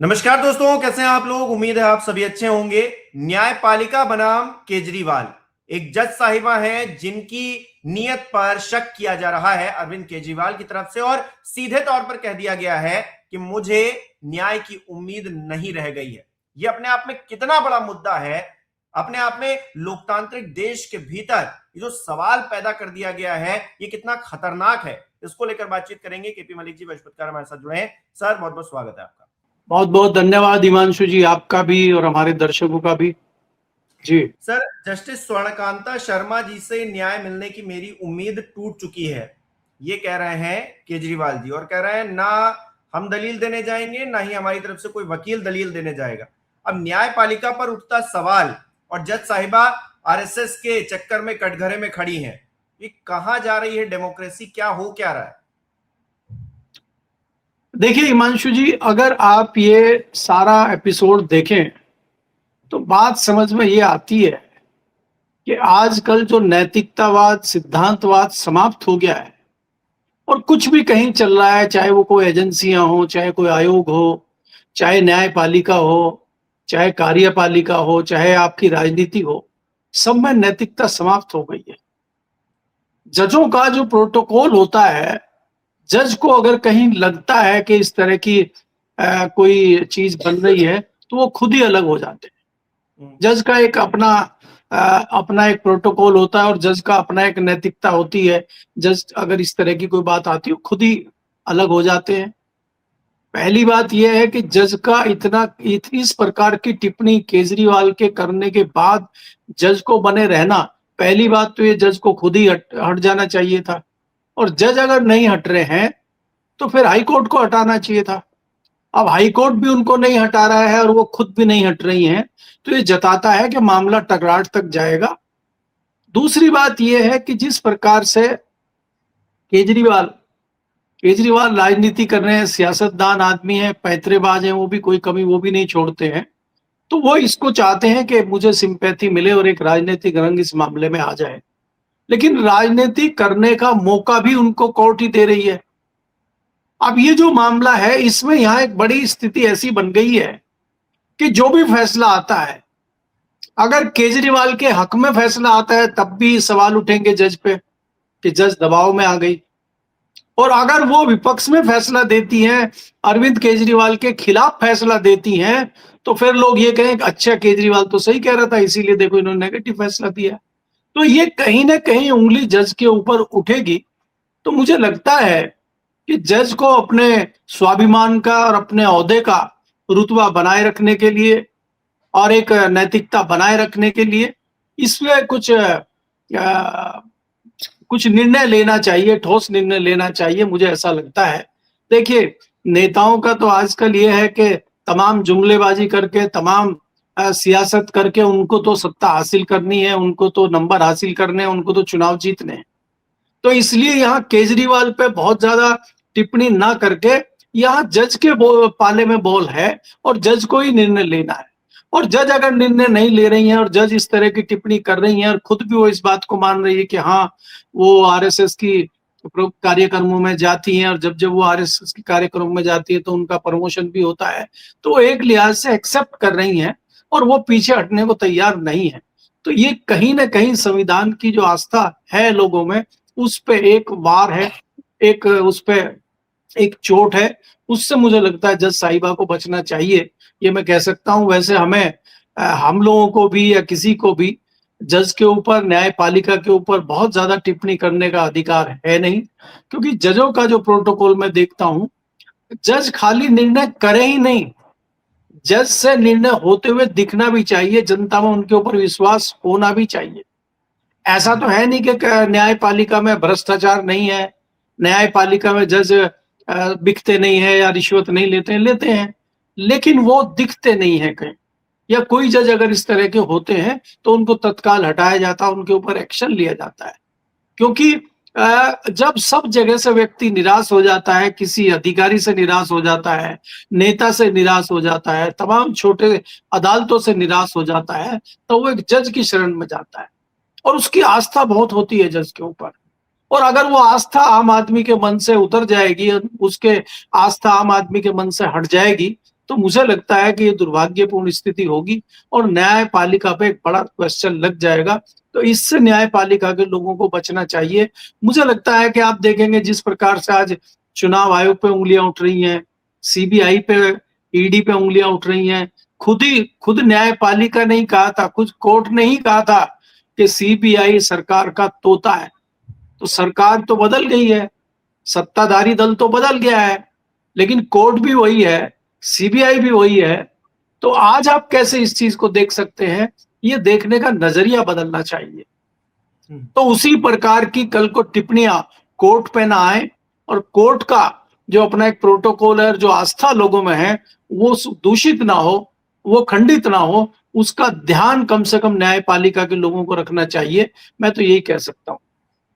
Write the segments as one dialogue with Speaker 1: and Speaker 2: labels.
Speaker 1: नमस्कार दोस्तों, कैसे हैं आप लोग। उम्मीद है आप सभी अच्छे होंगे। न्यायपालिका बनाम केजरीवाल, एक जज साहिबा हैं जिनकी नीयत पर शक किया जा रहा है अरविंद केजरीवाल की तरफ से, और सीधे तौर पर कह दिया गया है कि मुझे न्याय की उम्मीद नहीं रह गई है। यह अपने आप में कितना बड़ा मुद्दा है, अपने आप में लोकतांत्रिक देश के भीतर ये जो सवाल पैदा कर दिया गया है ये कितना खतरनाक है, इसको लेकर बातचीत करेंगे। केपी मलिक जी बृहस्पतिवार हमारे साथ जुड़े हैं। सर, बहुत बहुत स्वागत है आपका।
Speaker 2: बहुत बहुत धन्यवाद हिमांशु जी, आपका भी और हमारे दर्शकों का भी जी।
Speaker 1: सर, जस्टिस स्वर्णकांता शर्मा जी से न्याय मिलने की मेरी उम्मीद टूट चुकी है, ये कह रहे हैं केजरीवाल जी, और कह रहे हैं ना हम दलील देने जाएंगे ना ही हमारी तरफ से कोई वकील दलील देने जाएगा। अब न्यायपालिका पर उठता सवाल, और जज साहिबा आरएसएस के चक्कर में कटघरे में खड़ी हैं, ये कहां जा रही है डेमोक्रेसी, क्या हो क्या रहा है?
Speaker 2: देखिए हिमांशु जी, अगर आप ये सारा एपिसोड देखें तो बात समझ में ये आती है कि आजकल जो नैतिकतावाद, सिद्धांतवाद समाप्त हो गया है और कुछ भी कहीं चल रहा है, चाहे वो कोई एजेंसियां हो, चाहे कोई आयोग हो, चाहे न्यायपालिका हो, चाहे कार्यपालिका हो, चाहे आपकी राजनीति हो, सब में नैतिकता समाप्त हो गई है। जजों का जो प्रोटोकॉल होता है, जज को अगर कहीं लगता है कि इस तरह की कोई चीज बन रही है तो वो खुद ही अलग हो जाते हैं। जज का एक अपना एक प्रोटोकॉल होता है और जज का अपना एक नैतिकता होती है। जज अगर इस तरह की कोई बात आती है खुद ही अलग हो जाते हैं। पहली बात यह है कि जज का इस प्रकार की टिप्पणी केजरीवाल के करने के बाद जज को बने रहना, पहली बात तो ये जज को खुद ही हट जाना चाहिए था। और जज अगर नहीं हट रहे हैं तो फिर हाई कोर्ट को हटाना चाहिए था। अब हाई कोर्ट भी उनको नहीं हटा रहा है और वो खुद भी नहीं हट रही हैं, तो ये जताता है कि मामला टकरार तक जाएगा। दूसरी बात यह है कि जिस प्रकार से केजरीवाल राजनीति कर रहे हैं, सियासतदान आदमी है, पैंतरेबाज है, वो भी कोई कमी वो भी नहीं छोड़ते हैं, तो वो इसको चाहते हैं कि मुझे सिंपैथी मिले और एक राजनीतिक रंग इस मामले में आ जाए। लेकिन राजनीति करने का मौका भी उनको कोर्ट ही दे रही है। अब ये जो मामला है, इसमें यहाँ एक बड़ी स्थिति ऐसी बन गई है कि जो भी फैसला आता है, अगर केजरीवाल के हक में फैसला आता है तब भी सवाल उठेंगे जज पे कि जज दबाव में आ गई, और अगर वो विपक्ष में फैसला देती हैं, अरविंद केजरीवाल के खिलाफ फैसला देती हैं, तो फिर लोग ये कहें अच्छा केजरीवाल तो सही कह रहा था, इसीलिए देखो इन्होंने नेगेटिव फैसला दिया। तो ये कहीं ना कहीं उंगली जज के ऊपर उठेगी। तो मुझे लगता है कि जज को अपने स्वाभिमान का और अपने ओहदे का रुतबा बनाए रखने के लिए और एक नैतिकता बनाए रखने के लिए इसमें कुछ निर्णय लेना चाहिए, ठोस निर्णय लेना चाहिए, मुझे ऐसा लगता है। देखिए, नेताओं का तो आजकल ये है कि तमाम जुमलेबाजी करके, तमाम सियासत करके उनको तो सत्ता हासिल करनी है, उनको तो नंबर हासिल करने हैं, उनको तो चुनाव जीतने हैं। तो इसलिए यहाँ केजरीवाल पे बहुत ज्यादा टिप्पणी ना करके यहाँ जज के पाले में बॉल है और जज को ही निर्णय लेना है। और जज अगर निर्णय नहीं ले रही हैं और जज इस तरह की टिप्पणी कर रही हैं और खुद भी वो इस बात को मान रही है कि हाँ वो आरएसएस की कार्यक्रमों में जाती हैं और जब जब वो आरएसएस के कार्यक्रमों में जाती है तो उनका प्रमोशन भी होता है, तो वो एक लिहाज से एक्सेप्ट कर रही हैं और वो पीछे हटने को तैयार नहीं है। तो ये कहीं ना कहीं संविधान की जो आस्था है लोगों में, उस पे एक वार है, एक उस पे एक चोट है। उससे मुझे लगता है जज साहिबा को बचना चाहिए, ये मैं कह सकता हूं। वैसे हमें हम लोगों को भी या किसी को भी जज के ऊपर, न्यायपालिका के ऊपर बहुत ज्यादा टिप्पणी करने का अधिकार है नहीं, क्योंकि जजों का जो प्रोटोकॉल मैं देखता हूं, जज खाली निर्णय करे ही नहीं, जज से निर्णय होते हुए दिखना भी चाहिए, जनता में उनके ऊपर विश्वास होना भी चाहिए। ऐसा तो है नहीं कि न्यायपालिका में भ्रष्टाचार नहीं है, न्यायपालिका में जज बिकते नहीं है या रिश्वत नहीं लेते हैं, लेकिन वो दिखते नहीं है कहीं। या कोई जज अगर इस तरह के होते हैं तो उनको तत्काल हटाया जाता है, उनके ऊपर एक्शन लिया जाता है। क्योंकि जब सब जगह से व्यक्ति निराश हो जाता है, किसी अधिकारी से निराश हो जाता है, नेता से निराश हो जाता है, तमाम छोटे अदालतों से निराश हो जाता है, तो वो एक जज की शरण में जाता है और उसकी आस्था बहुत होती है जज के ऊपर। और अगर वो आस्था आम आदमी के मन से उतर जाएगी, उसके आस्था आम आदमी के मन से हट जाएगी, तो मुझे लगता है कि ये दुर्भाग्यपूर्ण स्थिति होगी और न्यायपालिका पे एक बड़ा क्वेश्चन लग जाएगा। तो इससे न्यायपालिका के लोगों को बचना चाहिए। मुझे लगता है कि आप देखेंगे जिस प्रकार से आज चुनाव आयोग पे उँगलियां उठ रही हैं, सीबीआई पे, ईडी पे उँगलियां उठ रही हैं। खुद न्यायपालिका ने ही कहा था, खुद कोर्ट ने ही कहा था कि सीबीआई सरकार का तोता है। तो सरकार तो बदल गई है, सत्ताधारी दल तो बदल गया है, लेकिन कोर्ट भी वही है, सीबीआई भी वही है। तो आज आप कैसे इस चीज को देख सकते हैं, ये देखने का नजरिया बदलना चाहिए। तो उसी प्रकार की कल को टिप्पणियां कोर्ट पे ना आए और कोर्ट का जो अपना एक प्रोटोकॉल है, जो आस्था लोगों में है, वो दूषित ना हो, वो खंडित ना हो, उसका ध्यान कम से कम न्यायपालिका के लोगों को रखना चाहिए। मैं तो यही कह सकता हूँ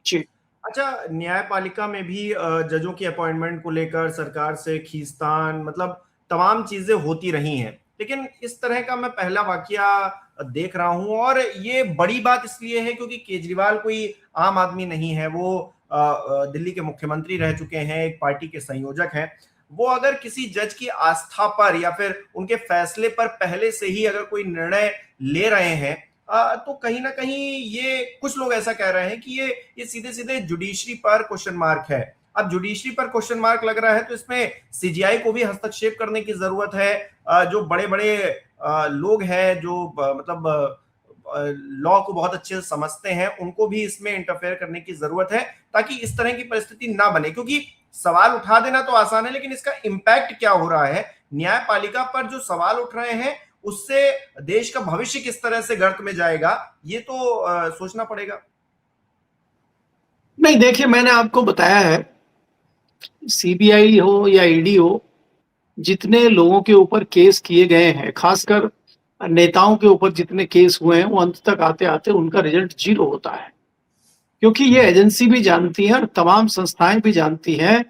Speaker 2: जी।
Speaker 1: अच्छा, न्यायपालिका में भी जजों की अपॉइंटमेंट को लेकर सरकार से खींचतान, मतलब तमाम चीजें होती रही हैं, लेकिन इस तरह का मैं पहला वाकया देख रहा हूं। और ये बड़ी बात इसलिए है क्योंकि केजरीवाल कोई आम आदमी नहीं है, वो दिल्ली के मुख्यमंत्री रह चुके हैं, एक पार्टी के संयोजक हैं। वो अगर किसी जज की आस्था पर या फिर उनके फैसले पर पहले से ही अगर कोई निर्णय ले रहे हैं, तो कहीं ना कहीं ये कुछ लोग ऐसा कह रहे हैं कि ये सीधे सीधे जुडिशरी पर क्वेश्चन मार्क है। अब जुडिशरी पर क्वेश्चन मार्क लग रहा है तो इसमें सीजीआई को भी हस्तक्षेप करने की जरूरत है। जो बड़े बड़े लोग हैं, जो मतलब लॉ को बहुत अच्छे से समझते हैं, उनको भी इसमें इंटरफेयर करने की जरूरत है ताकि इस तरह की परिस्थिति ना बने। क्योंकि सवाल उठा देना तो आसान है, लेकिन इसका इम्पैक्ट क्या हो रहा है न्यायपालिका पर, जो सवाल उठ रहे हैं उससे देश का भविष्य किस तरह से गर्क में जाएगा, ये तो सोचना पड़ेगा।
Speaker 2: नहीं, देखिए, मैंने आपको बताया है, सीबीआई हो या ईडी हो, जितने लोगों के ऊपर केस किए गए हैं, खासकर नेताओं के ऊपर जितने केस हुए हैं, वो अंत तक आते आते उनका रिजल्ट 0 होता है। क्योंकि ये एजेंसी भी जानती है और तमाम संस्थाएं भी जानती हैं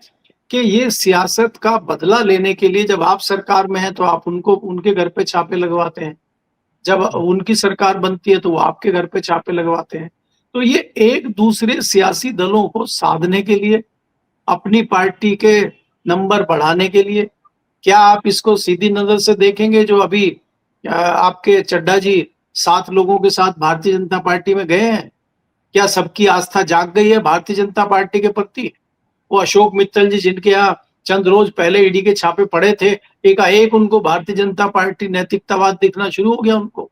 Speaker 2: कि ये सियासत का बदला लेने के लिए, जब आप सरकार में हैं तो आप उनके घर पे छापे लगवाते हैं, जब उनकी सरकार बनती है तो वो आपके घर पे छापे लगवाते हैं। तो ये एक दूसरे सियासी दलों को साधने के लिए, अपनी पार्टी के नंबर बढ़ाने के लिए, क्या आप इसको सीधी नजर से देखेंगे? जो अभी आपके चड्ढा जी 7 लोगों के साथ भारतीय जनता पार्टी में गए हैं, क्या सबकी आस्था जाग गई है भारतीय जनता पार्टी के प्रति? वो अशोक मित्तल जी, जिनके यहाँ चंद रोज पहले ईडी के छापे पड़े थे, एकाएक उनको भारतीय जनता पार्टी नैतिकतावाद दिखना शुरू हो गया उनको।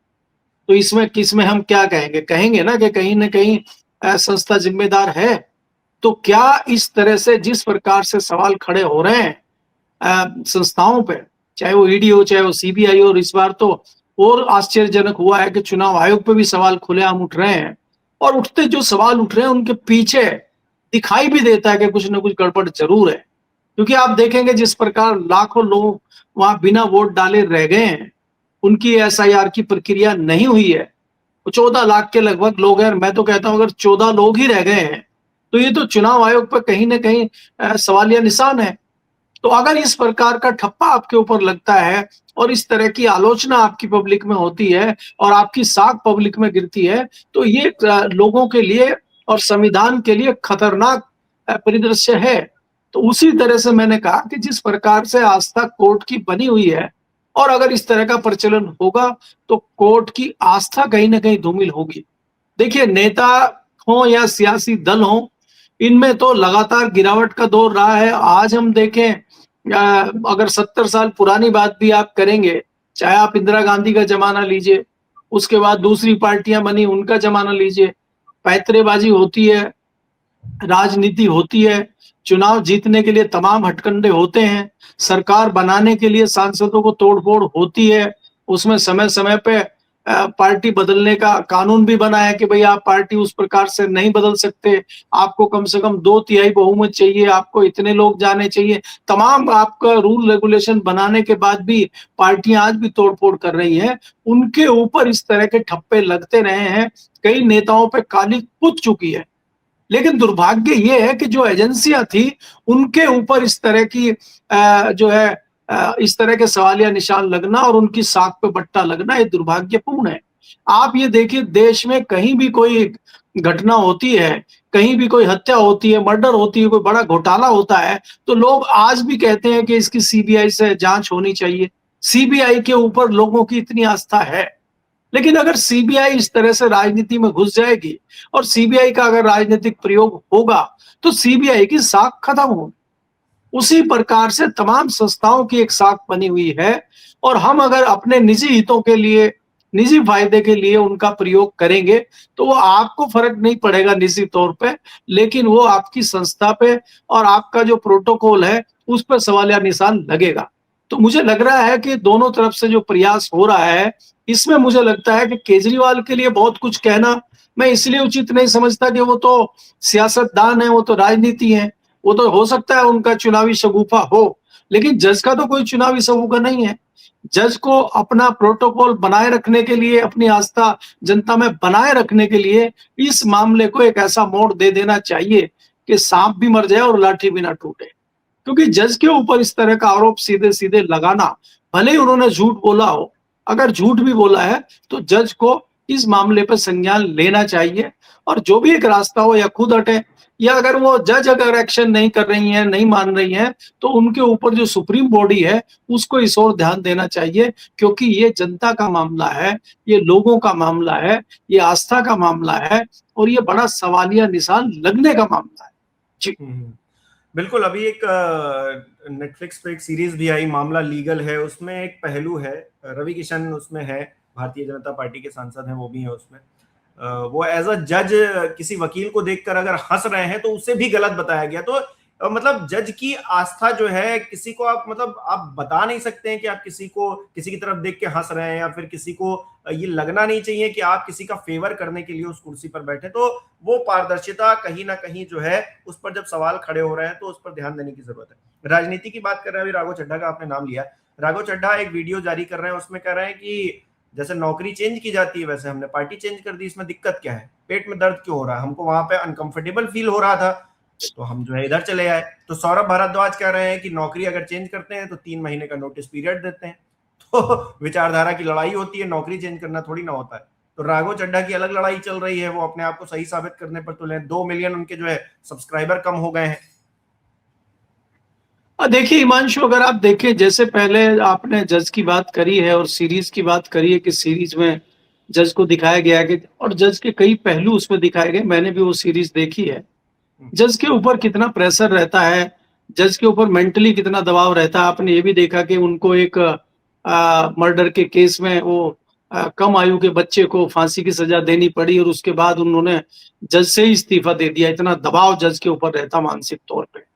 Speaker 2: तो इसमें किसमें हम क्या कहेंगे? कहेंगे ना कि कहीं ना कहीं संस्था जिम्मेदार है। तो क्या इस तरह से जिस प्रकार से सवाल खड़े हो रहे हैं संस्थाओं पे, चाहे वो ईडी हो चाहे वो सीबीआई हो, और इस बार तो और आश्चर्यजनक हुआ है कि चुनाव आयोग पे भी सवाल खुलेआम उठ रहे हैं। और उठते जो सवाल उठ रहे हैं उनके पीछे दिखाई भी देता है कि कुछ ना कुछ गड़बड़ जरूर है। क्योंकि आप देखेंगे जिस प्रकार लाखों लोग वहां बिना वोट डाले रह गए हैं, उनकी एसआईआर की प्रक्रिया नहीं हुई है। 14 लाख के लगभग लोग हैं। मैं तो कहता हूं अगर 14 लोग ही रह गए हैं तो ये तो चुनाव आयोग पर कहीं ना कहीं सवालिया निशान है। तो अगर इस प्रकार का ठप्पा आपके ऊपर लगता है और इस तरह की आलोचना आपकी पब्लिक में होती है और आपकी साख पब्लिक में गिरती है, तो ये लोगों के लिए और संविधान के लिए खतरनाक परिदृश्य है। तो उसी तरह से मैंने कहा कि जिस प्रकार से आस्था कोर्ट की बनी हुई है, और अगर इस तरह का प्रचलन होगा तो कोर्ट की आस्था कहीं ना कहीं धूमिल होगी। देखिए, नेता हो या सियासी दल हो, इनमें तो लगातार गिरावट का दौर रहा है। आज हम देखें, अगर 70 साल पुरानी बात भी आप करेंगे, चाहे आप इंदिरा गांधी का जमाना लीजिए, उसके बाद दूसरी पार्टियां बनी उनका जमाना लीजिए, पैतरेबाजी होती है, राजनीति होती है, चुनाव जीतने के लिए तमाम हटकंडे होते हैं, सरकार बनाने के लिए सांसदों को तोड़फोड़ होती है, उसमें समय समय पे पार्टी बदलने का कानून भी बना है कि भाई आप पार्टी उस प्रकार से नहीं बदल सकते, आपको कम से कम 2/3 बहुमत चाहिए, आपको इतने लोग जाने चाहिए। तमाम आपका रूल रेगुलेशन बनाने के बाद भी पार्टियां आज भी तोड़फोड़ कर रही हैं। उनके ऊपर इस तरह के ठप्पे लगते रहे हैं, कई नेताओं पे काली कूद चुकी है। लेकिन दुर्भाग्य ये है कि जो एजेंसियां थी उनके ऊपर इस तरह की जो है इस तरह के सवालिया निशान लगना और उनकी साख पे बट्टा लगना, ये दुर्भाग्यपूर्ण है। आप ये देखिए, देश में कहीं भी कोई घटना होती है, कहीं भी कोई हत्या होती है, मर्डर होती है, कोई बड़ा घोटाला होता है, तो लोग आज भी कहते हैं कि इसकी सीबीआई से जांच होनी चाहिए। सीबीआई के ऊपर लोगों की इतनी आस्था है। लेकिन अगर सीबीआई इस तरह से राजनीति में घुस जाएगी और सीबीआई का अगर राजनीतिक प्रयोग होगा तो सीबीआई की साख खत्म होगी। उसी प्रकार से तमाम संस्थाओं की एक साख बनी हुई है और हम अगर अपने निजी हितों के लिए, निजी फायदे के लिए उनका प्रयोग करेंगे तो वो आपको फर्क नहीं पड़ेगा निजी तौर पे, लेकिन वो आपकी संस्था पे और आपका जो प्रोटोकॉल है उस पर सवालिया निशान लगेगा। तो मुझे लग रहा है कि दोनों तरफ से जो प्रयास हो रहा है, इसमें मुझे लगता है कि केजरीवाल के लिए बहुत कुछ कहना मैं इसलिए उचित नहीं समझता कि वो तो सियासतदान है, वो तो राजनीति है, वो तो हो सकता है उनका चुनावी शगुफा हो, लेकिन जज का तो कोई चुनावी शगुफा नहीं है। जज को अपना प्रोटोकॉल बनाए रखने के लिए, अपनी आस्था जनता में बनाए रखने के लिए इस मामले को एक ऐसा मोड़ दे देना चाहिए कि सांप भी मर जाए और लाठी भी ना टूटे। क्योंकि जज के ऊपर इस तरह का आरोप सीधे सीधे लगाना, भले ही उन्होंने झूठ बोला हो, अगर झूठ भी बोला है तो जज को इस मामले पर संज्ञान लेना चाहिए और जो भी एक रास्ता हो, या खुद हटे, या अगर वो जज अगर एक्शन नहीं कर रही हैं, नहीं मान रही हैं, तो उनके ऊपर जो सुप्रीम बॉडी है उसको इस ओर ध्यान देना चाहिए। क्योंकि ये जनता का मामला है, ये लोगों का मामला है, ये आस्था का मामला है और ये बड़ा सवालिया निशान लगने का मामला है। जी
Speaker 1: बिल्कुल। अभी एक नेटफ्लिक्स पे एक सीरीज भी आई, मामला लीगल है, उसमें एक पहलू है, रवि किशन उसमें है, भारतीय जनता पार्टी के सांसद हैं, वो भी है उसमें। वो एज अ जज किसी वकील को देखकर अगर हंस रहे हैं तो उसे भी गलत बताया गया। तो मतलब जज की आस्था जो है, किसी को आप मतलब आप बता नहीं सकते हैं कि आप किसी को किसी की तरफ देख के हंस रहे हैं, या फिर किसी को ये लगना नहीं चाहिए कि आप किसी का फेवर करने के लिए उस कुर्सी पर बैठे। तो वो पारदर्शिता कहीं ना कहीं जो है, उस पर जब सवाल खड़े हो रहे हैं तो उस पर ध्यान देने की जरूरत है। राजनीति की बात कर रहे हैं, अभी राघव चड्ढा का आपने नाम लिया। राघव चड्ढा एक वीडियो जारी कर रहे हैं, उसमें कह रहे हैं कि जैसे नौकरी चेंज की जाती है वैसे हमने पार्टी चेंज कर दी, इसमें दिक्कत क्या है, पेट में दर्द क्यों हो रहा है, हमको वहां पे अनकंफर्टेबल फील हो रहा था तो हम जो है इधर चले आए। तो सौरभ भारद्वाज कह रहे हैं कि नौकरी अगर चेंज करते हैं तो 3 महीने का नोटिस पीरियड देते हैं। तो विचारधारा की लड़ाई होती है, नौकरी चेंज करना थोड़ी ना होता है। तो राघव चड्ढा की अलग लड़ाई चल रही है, वो अपने आप को सही साबित करने पर तुले। 2 मिलियन उनके जो है सब्सक्राइबर कम हो गए हैं।
Speaker 2: देखिए हिमांशु, अगर आप देखें, जैसे पहले आपने जज की बात करी है और सीरीज की बात करी है कि सीरीज में जज को दिखाया गया कि, और जज के कई पहलू उसमें दिखाए गए, मैंने भी वो सीरीज देखी है। जज के ऊपर कितना प्रेशर रहता है, जज के ऊपर मेंटली कितना दबाव रहता है। आपने ये भी देखा कि उनको एक मर्डर के केस में वो कम आयु के बच्चे को फांसी की सजा देनी पड़ी और उसके बाद उन्होंने जज से ही इस्तीफा दे दिया। इतना दबाव जज के ऊपर रहता मानसिक तौर पे।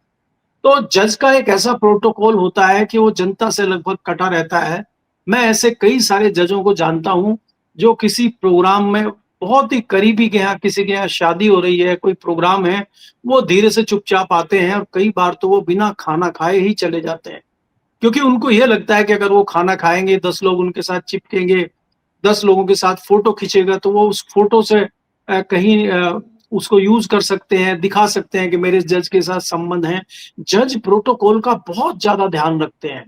Speaker 2: तो जज का एक ऐसा प्रोटोकॉल होता है कि वो जनता से लगभग कटा रहता है। मैं ऐसे कई सारे जजों को जानता हूं जो किसी प्रोग्राम में बहुत ही करीबी के यहाँ, किसी के यहाँ शादी हो रही है, कोई प्रोग्राम है, वो धीरे से चुपचाप आते हैं और कई बार तो वो बिना खाना खाए ही चले जाते हैं। क्योंकि उनको ये लगता है कि अगर वो खाना खाएंगे, 10 लोग उनके साथ चिपकेंगे, 10 लोगों के साथ फोटो खींचेगा तो वो उस फोटो से कहीं उसको यूज कर सकते हैं, दिखा सकते हैं कि मेरे जज के साथ संबंध है। जज प्रोटोकॉल का बहुत ज्यादा ध्यान रखते हैं।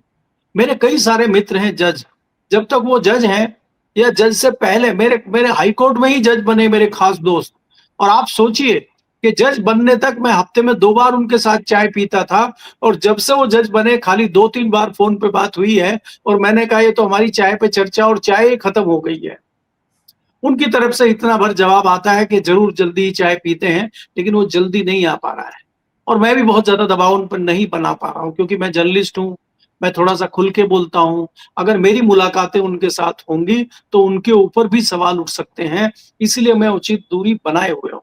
Speaker 2: मेरे कई सारे मित्र हैं जज, जब तक वो जज हैं या जज से पहले मेरे मेरे हाई कोर्ट में ही जज बने मेरे खास दोस्त। और आप सोचिए कि जज बनने तक मैं हफ्ते में 2 बार उनके साथ चाय पीता था, और जब से वो जज बने खाली 2-3 बार फोन पे बात हुई है और मैंने कहा ये तो हमारी चाय पे चर्चा और चाय ही खत्म हो गई है। उनकी तरफ से इतना भर जवाब आता है कि जरूर जल्दी ही चाय पीते हैं, लेकिन वो जल्दी नहीं आ पा रहा है। और मैं भी बहुत ज्यादा दबाव उन पर नहीं बना पा रहा हूँ क्योंकि मैं जर्नलिस्ट हूँ, मैं थोड़ा सा खुल के बोलता हूँ। अगर मेरी मुलाकातें उनके साथ होंगी तो उनके ऊपर भी सवाल उठ सकते हैं, इसलिए मैं उचित दूरी बनाए हुए हूँ।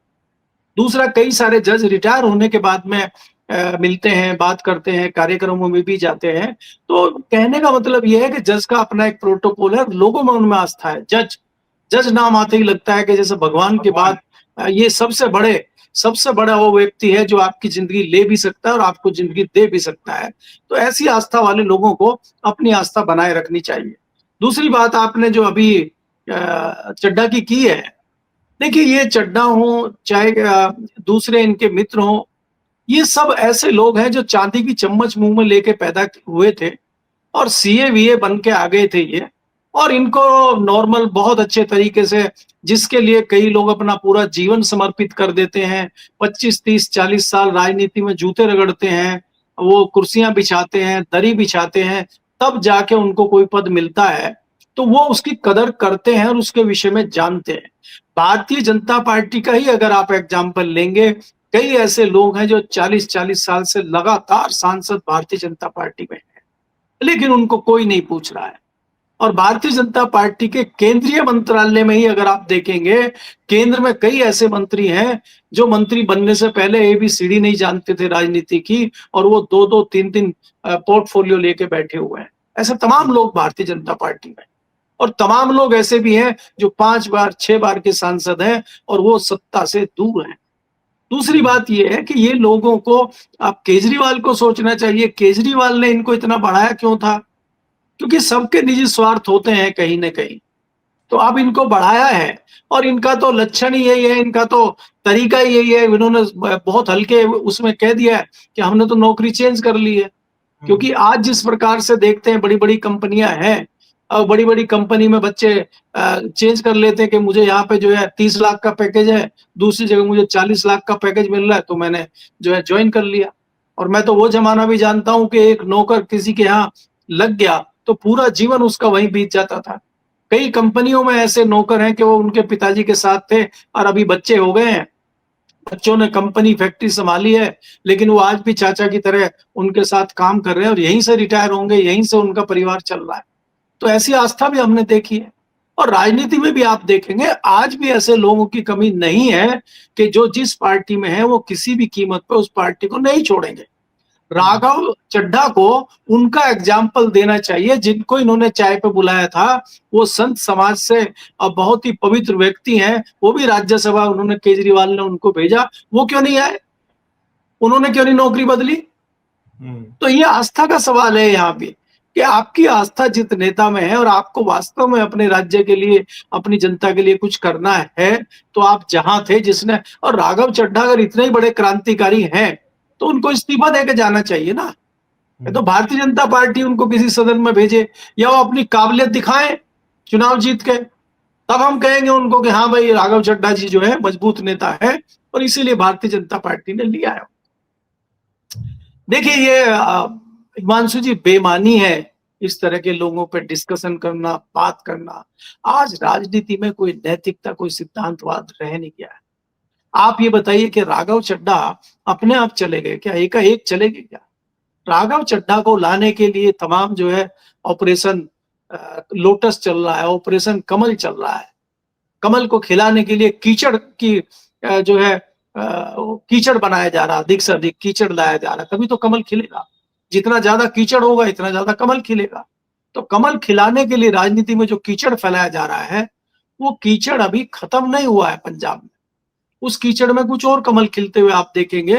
Speaker 2: दूसरा, कई सारे जज रिटायर होने के बाद में मिलते हैं, बात करते हैं, कार्यक्रमों में भी जाते हैं। तो कहने का मतलब यह है कि जज का अपना एक प्रोटोकॉल है, लोगों में उनमें आस्था है। जज जज नाम आते ही लगता है कि जैसे भगवान के बाद ये सबसे बड़ा वो व्यक्ति है जो आपकी जिंदगी ले भी सकता है और आपको जिंदगी दे भी सकता है। तो ऐसी आस्था वाले लोगों को अपनी आस्था बनाए रखनी चाहिए। दूसरी बात आपने जो अभी चड्ढा की है, देखिए ये चड्ढा हो चाहे दूसरे इनके मित्र हो, ये सब ऐसे लोग हैं जो चांदी की चम्मच मुंह में लेके पैदा हुए थे और सीए वीए बन के आ गए थे ये। और इनको नॉर्मल बहुत अच्छे तरीके से, जिसके लिए कई लोग अपना पूरा जीवन समर्पित कर देते हैं, 25, 30, 40 साल राजनीति में जूते रगड़ते हैं, वो कुर्सियां बिछाते हैं, दरी बिछाते हैं, तब जाके उनको कोई पद मिलता है, तो वो उसकी कदर करते हैं और उसके विषय में जानते हैं। भारतीय जनता पार्टी का ही अगर आप एग्जाम्पल लेंगे, कई ऐसे लोग हैं जो 40-40 साल से लगातार सांसद भारतीय जनता पार्टी में हैं, लेकिन उनको कोई नहीं पूछ रहा है। और भारतीय जनता पार्टी के केंद्रीय मंत्रालय में ही अगर आप देखेंगे, केंद्र में कई ऐसे मंत्री हैं जो मंत्री बनने से पहले एबीसीडी नहीं जानते थे राजनीति की, और वो 2-2 3-3 पोर्टफोलियो लेके बैठे हुए हैं। ऐसे तमाम लोग भारतीय जनता पार्टी में, और तमाम लोग ऐसे भी हैं जो 5 बार 6 बार के सांसद हैं और वो सत्ता से दूर हैं। दूसरी बात ये है कि ये लोगों को, आप केजरीवाल को सोचना चाहिए, केजरीवाल ने इनको इतना बढ़ाया क्यों था? क्योंकि सबके निजी स्वार्थ होते हैं कहीं ना कहीं, तो अब इनको बढ़ाया है। और इनका तो लक्षण ही यही है, इनका तो तरीका ही यही है। इन्होंने बहुत हल्के उसमें कह दिया है कि हमने तो नौकरी चेंज कर ली है। क्योंकि आज जिस प्रकार से देखते हैं, बड़ी बड़ी कंपनियां हैं, और बड़ी बड़ी कंपनी में बच्चे चेंज कर लेते हैं कि मुझे यहाँ पे जो है 30 लाख का पैकेज है, दूसरी जगह मुझे 40 लाख का पैकेज मिल रहा है, तो मैंने जो है ज्वाइन कर लिया। और मैं तो वो जमाना भी जानता हूं कि एक नौकर किसी के यहाँ लग गया तो पूरा जीवन उसका वहीं बीत जाता था। कई कंपनियों में ऐसे नौकर हैं कि वो उनके पिताजी के साथ थे और अभी बच्चे हो गए हैं, बच्चों ने कंपनी फैक्ट्री संभाली है, लेकिन वो आज भी चाचा की तरह उनके साथ काम कर रहे हैं और यहीं से रिटायर होंगे, यहीं से उनका परिवार चल रहा है। तो ऐसी आस्था भी हमने देखी है। और राजनीति में भी आप देखेंगे, आज भी ऐसे लोगों की कमी नहीं है कि जो जिस पार्टी में है वो किसी भी कीमत पर उस पार्टी को नहीं छोड़ेंगे। राघव चड्ढा को उनका एग्जाम्पल देना चाहिए, जिनको इन्होंने चाय पे बुलाया था। वो संत समाज से और बहुत ही पवित्र व्यक्ति हैं, वो भी राज्यसभा उन्होंने, केजरीवाल ने उनको भेजा, वो क्यों नहीं आए? उन्होंने क्यों नहीं नौकरी बदली? तो ये आस्था का सवाल है यहाँ पे, कि आपकी आस्था जित नेता में है और आपको वास्तव में अपने राज्य के लिए, अपनी जनता के लिए कुछ करना है, तो आप जहां थे, जिसने, और राघव चड्ढा अगर इतने ही बड़े क्रांतिकारी हैं तो उनको इस्तीफा देके जाना चाहिए ना। तो भारतीय जनता पार्टी उनको किसी सदन में भेजे, या वो अपनी काबिलियत दिखाएं चुनाव जीत के, तब हम कहेंगे उनको कि हाँ भाई, राघव चड्ढा जी जो है मजबूत नेता है और इसीलिए भारतीय जनता पार्टी ने लिया है। देखिए, ये हिमांशु जी, बेमानी है इस तरह के लोगों पे डिस्कशन करना, बात करना। आज राजनीति में कोई नैतिकता, कोई सिद्धांतवाद रह नहीं गया है। आप ये बताइए कि राघव चड्ढा अपने आप चले गए क्या? एकाएक चले गए क्या? राघव चड्ढा को लाने के लिए तमाम जो है ऑपरेशन लोटस चल रहा है, ऑपरेशन कमल चल रहा है। कमल को खिलाने के लिए कीचड़ की जो है कीचड़ बनाया जा रहा, अधिक से अधिक कीचड़ लाया जा रहा, तभी तो कमल खिलेगा। जितना ज्यादा कीचड़ होगा इतना ज्यादा कमल खिलेगा। तो कमल खिलाने के लिए राजनीति में जो कीचड़ फैलाया जा रहा है, वो कीचड़ अभी खत्म नहीं हुआ है पंजाब में। उस कीचड़ में कुछ और कमल खिलते हुए आप देखेंगे।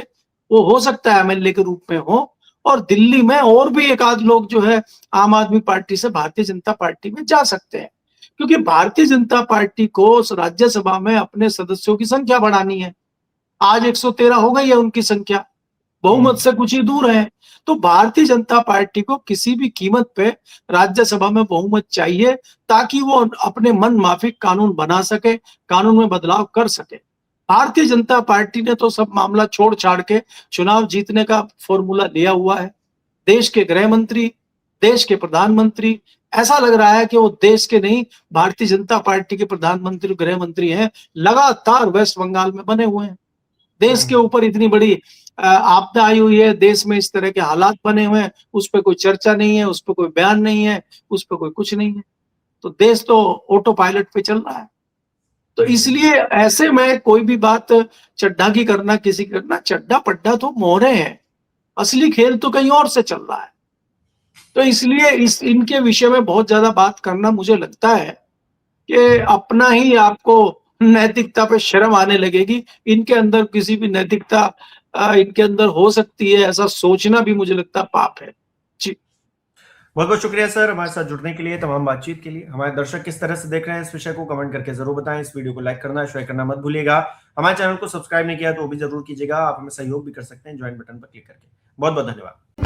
Speaker 2: वो हो सकता है एमएलए के रूप में हो, और दिल्ली में और भी एक आध लोग जो है आम आदमी पार्टी से भारतीय जनता पार्टी में जा सकते हैं, क्योंकि भारतीय जनता पार्टी को राज्यसभा में अपने सदस्यों की संख्या बढ़ानी है। आज 113 हो गई है उनकी संख्या, बहुमत से कुछ ही दूर है। तो भारतीय जनता पार्टी को किसी भी कीमत पे राज्यसभा में बहुमत चाहिए, ताकि वो अपने मन माफिक कानून बना सके, कानून में बदलाव कर सके। भारतीय जनता पार्टी ने तो सब मामला छोड़ छाड़ के चुनाव जीतने का फॉर्मूला लिया हुआ है। देश के गृह मंत्री, देश के प्रधानमंत्री, ऐसा लग रहा है कि वो देश के नहीं, भारतीय जनता पार्टी के प्रधानमंत्री, गृह मंत्री हैं, लगातार वेस्ट बंगाल में बने हुए हैं। देश के ऊपर इतनी बड़ी आपदा आई हुई है, देश में इस तरह के हालात बने हुए हैं, उस पर कोई चर्चा नहीं है, उस पर कोई बयान नहीं है, उस पर कोई कुछ नहीं है। तो देश तो ऑटो पायलट पे चल रहा है। तो इसलिए ऐसे में कोई भी बात चड्ढा की करना, किसी की करना, चड्ढा पड्ढा तो मोहरे हैं, असली खेल तो कहीं और से चल रहा है। तो इसलिए इनके विषय में बहुत ज्यादा बात करना, मुझे लगता है कि अपना ही आपको नैतिकता पे शर्म आने लगेगी। इनके अंदर किसी भी नैतिकता इनके अंदर हो सकती है, ऐसा सोचना भी मुझे लगता पाप है। जी,
Speaker 1: बहुत बहुत शुक्रिया सर हमारे साथ जुड़ने के लिए, तमाम बातचीत के लिए। हमारे दर्शक किस तरह से देख रहे हैं इस विषय को कमेंट करके जरूर बताएं। इस वीडियो को लाइक करना, शेयर करना मत भूलिएगा। हमारे चैनल को सब्सक्राइब नहीं किया तो वो भी जरूर कीजिएगा। आप हमें सहयोग भी कर सकते हैं ज्वाइन बटन पर क्लिक करके। बहुत बहुत धन्यवाद।